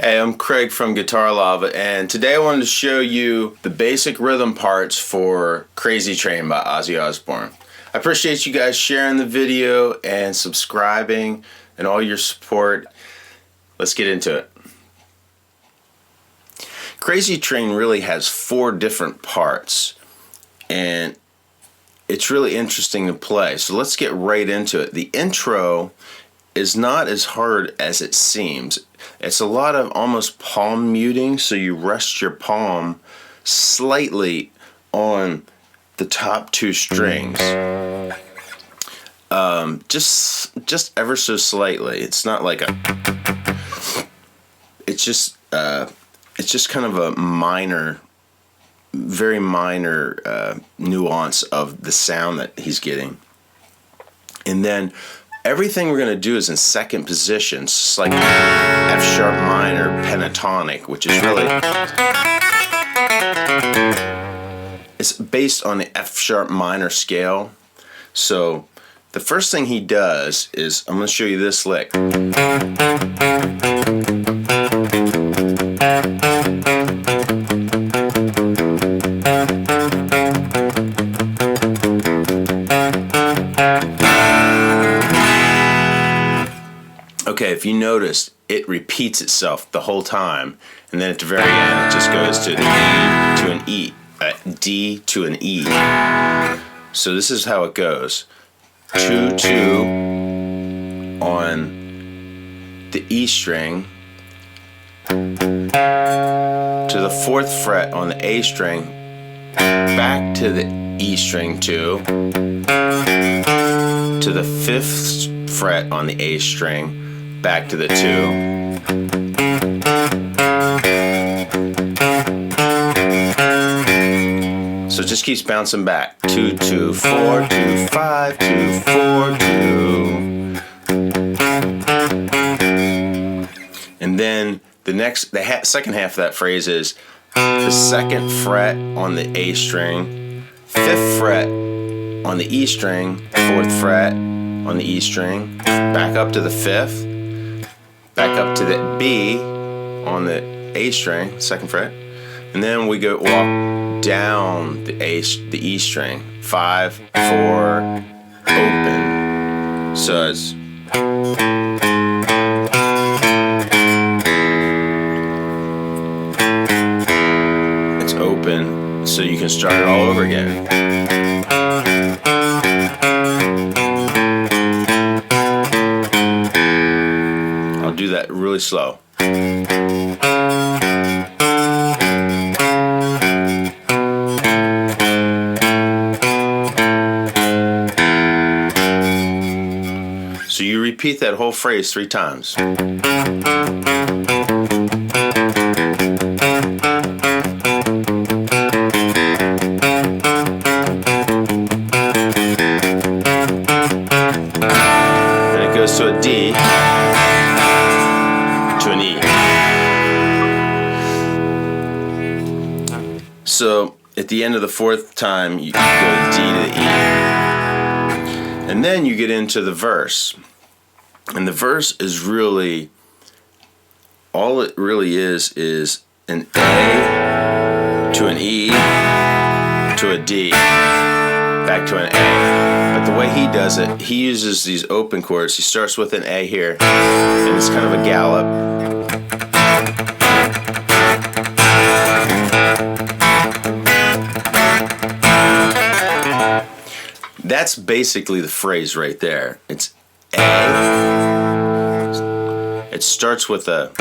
Hey, I'm Craig from GuitarLava, and today I wanted to show you the basic rhythm parts for Crazy Train by Ozzy Osbourne. I appreciate you guys sharing the video and subscribing and all your support. Let's get into it. Crazy Train really has 4 different parts, and it's really interesting to play. So let's get right into it. The intro is not as hard as it seems. It's a lot of almost palm muting, so you rest your palm slightly on the top 2 strings. Just ever so slightly. It's not like a... It's just kind of a minor, very minor nuance of the sound that he's getting. And then everything we're going to do is in second position. It's like F sharp minor pentatonic, which is really, it's based on the F sharp minor scale. So the first thing he does is, I'm going to show you this lick. Okay, if you notice, it repeats itself the whole time, and then at the very end, it just goes to an E, D to an E. So this is how it goes: 2, 2 on the E string, to the 4th fret on the A string, back to the E string 2, to the 5th fret on the A string, back to the 2. So it just keeps bouncing back. 2, 2, 4, 2, 5, 2, 4, 2. And then the second half of that phrase is the 2nd fret on the A string, 5th fret on the E string, 4th fret on the E string, back up to the 5th, back up to the B on the A string, 2nd fret, and then we walk down the E string, 5, 4, open. So it's open, so you can start it all over again. I'll do that really slow. So you repeat that whole phrase 3 times. Then it goes to a D, to an E. So at the end of the 4th time, you go D to the E. And then you get into the verse. And the verse is really, all it really is an A to an E to a D, back to an A. But the way he does it, he uses these open chords. He starts with an A here, and it's kind of a gallop. that's basically the phrase right there. It's A. It starts with a,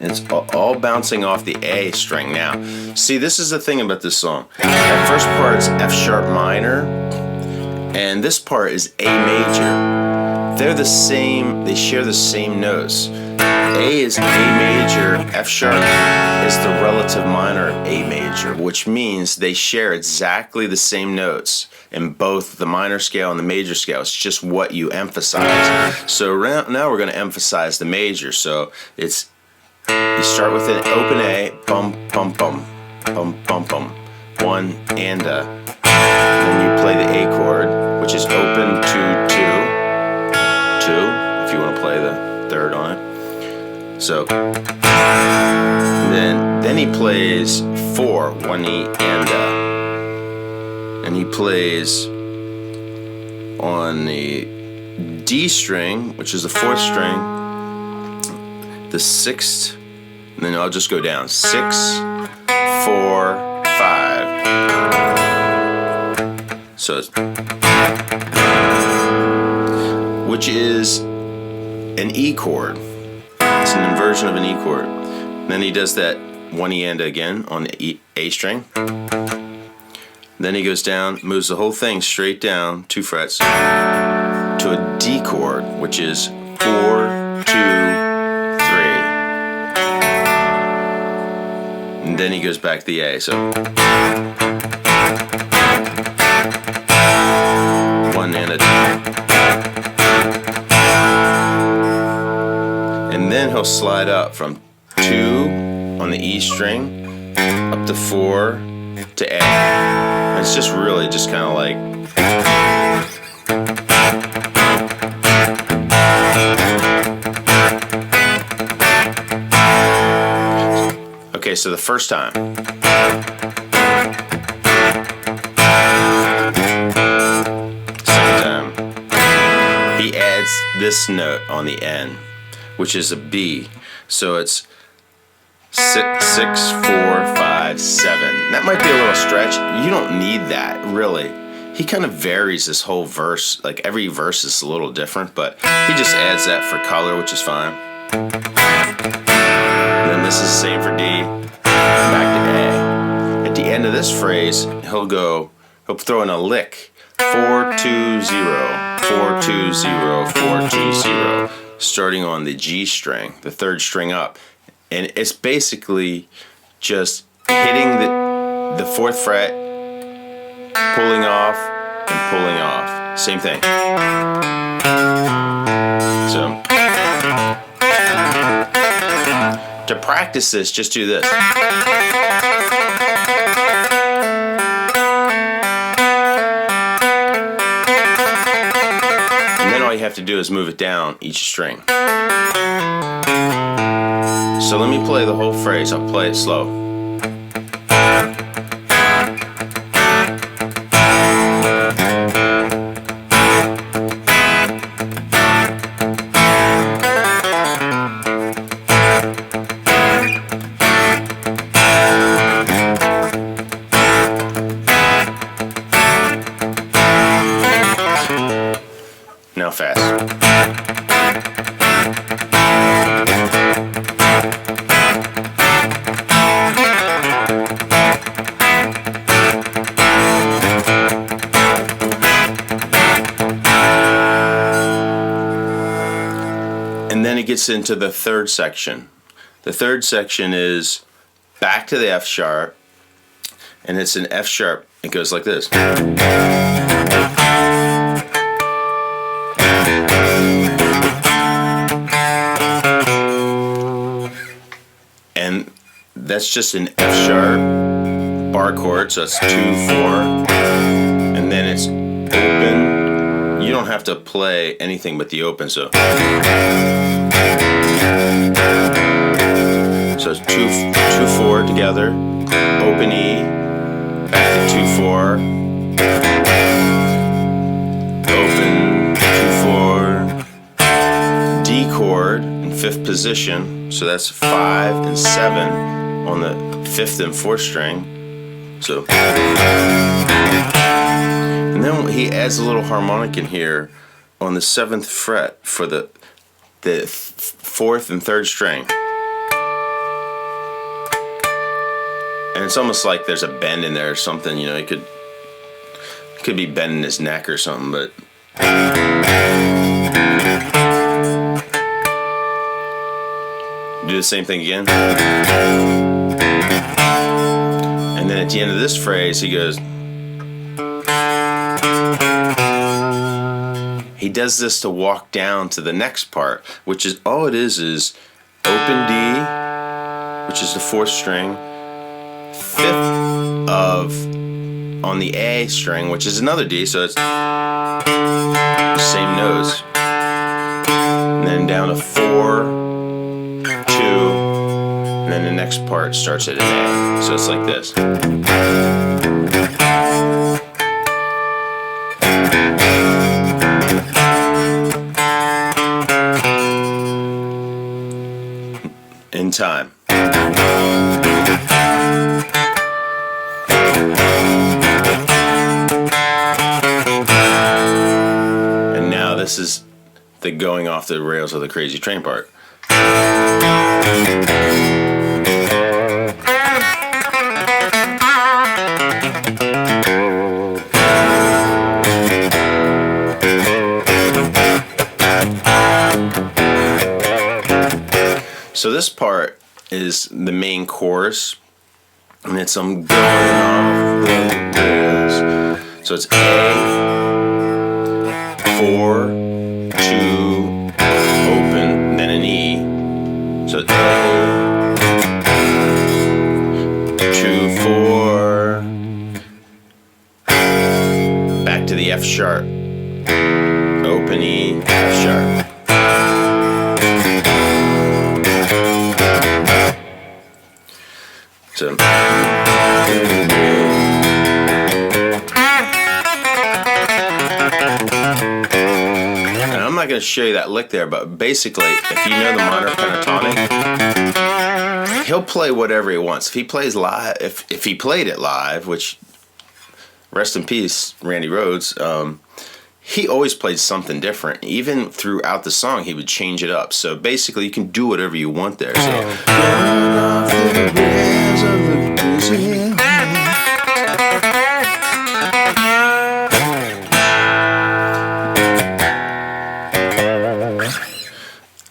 it's all bouncing off the A string. Now, see, this is the thing about this song. That first part is F sharp minor, and this part is A major. They're the same, they share the same notes. A is A major, F sharp is the relative minor of A major, which means they share exactly the same notes in both the minor scale and the major scale. It's just what you emphasize. So now we're going to emphasize the major. So it's, you start with an open A, bum, bum, bum, bum, bum, bum, one and a. Then you play the A chord, which is open, two, two, two, if you want to play the third on it. So then he plays 4, 1 E and a, and he plays on the D string, which is the 4th string, the 6th, and then I'll just go down 6, 4, 5. So it's, which is an E chord. It's an inversion of an E chord. And then he does that 1 E and again on the A string. Then he goes down, moves the whole thing straight down 2 frets to a D chord, which is 4, 2, 3. And then he goes back to the A. So 1 and a D. And then he'll slide up from 2 on the E string up to 4 to A. And it's just really just kind of like, okay, so the first time. Second time. He adds this note on the end, which is a B. So it's 6, 6, 4, 5, 7. That might be a little stretch. You don't need that, really. He kind of varies this whole verse. Like every verse is a little different, but he just adds that for color, which is fine. And then this is the same for D. Back to A. At the end of this phrase, he'll throw in a lick. 4, 2, 0, 4, 2, 0, 4, 2, 0. Starting on the G string, the 3rd string up. And it's basically just hitting the 4th fret, pulling off, and pulling off. Same thing. So, to practice this, just do this. All you have to do is move it down each string. So let me play the whole phrase. I'll play it slow. Now fast. And then it gets into the 3rd section. The 3rd section is back to the F sharp, and it's an F sharp. It goes like this. And that's just an F sharp bar chord, so it's 2, 4, and then it's open. You don't have to play anything but the open, so it's 2, 4 together, open E, back to 2, 4, open 2, 4, D chord in 5th position, so that's 5 and 7 on the 5th and 4th string. So, and then he adds a little harmonic in here on the 7th fret for the 4th and 3rd string. And it's almost like there's a bend in there or something, you know, it could be bending his neck or something, but do the same thing again. And then at the end of this phrase, he goes, he does this to walk down to the next part, which is, all it is open D, which is the 4th string, 5th of, on the A string, which is another D, so it's the same notes. And then down to 4, 2, and then the next part starts at an A. So it's like this. In time. And now this is the going off the rails of the crazy train part. So this part is the main chorus, and it's I'm going off the rails. So it's A, 4, 2, open, then an E. So it's A, 2, 4, back to the F sharp, open E, F sharp. So, and I'm not going to show you that lick there, but basically, if you know the minor pentatonic, he'll play whatever he wants. If he plays live, if he played it live, which, rest in peace, Randy Rhoads, he always played something different. Even throughout the song, he would change it up. So basically, you can do whatever you want there. So,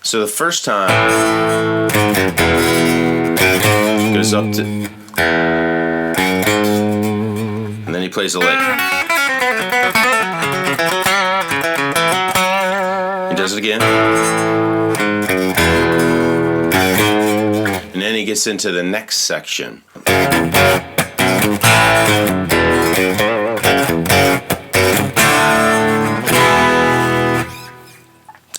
so the first time goes up to, and then he plays a lick. He does it again. And then he gets into the next section.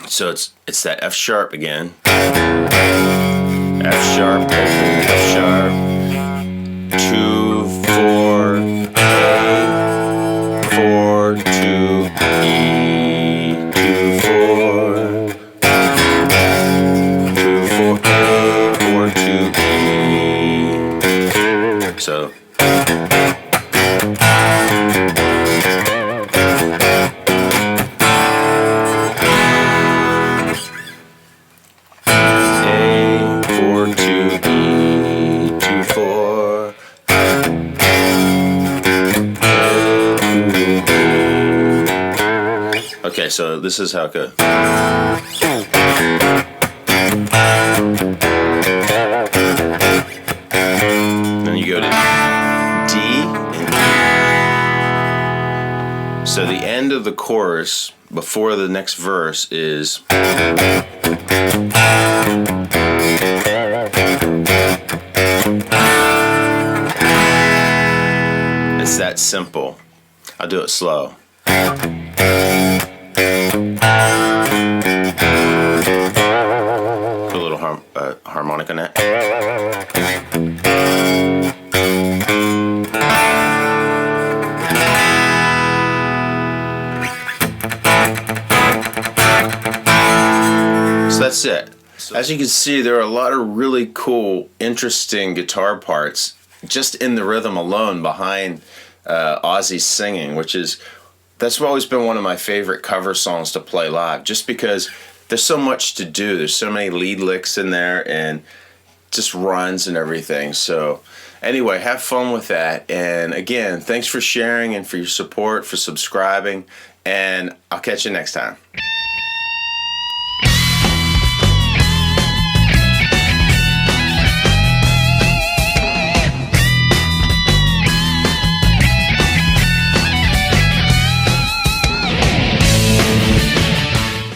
So it's that F sharp again. F sharp, open, F sharp. 2, 4, A, 4, 2, E, 2, 4, 2, 4, A, 4, 2, E. So. Okay, so this is how it goes. Then you go to D and E. So the end of the chorus before the next verse is it's that simple. I'll do it slow. Put a little harmonic on that. So that's it. As you can see, there are a lot of really cool, interesting guitar parts just in the rhythm alone behind Ozzy's singing, which is That's always been one of my favorite cover songs to play live, just because there's so much to do. There's so many lead licks in there and just runs and everything. So anyway, have fun with that. And again, thanks for sharing and for your support, for subscribing, and I'll catch you next time.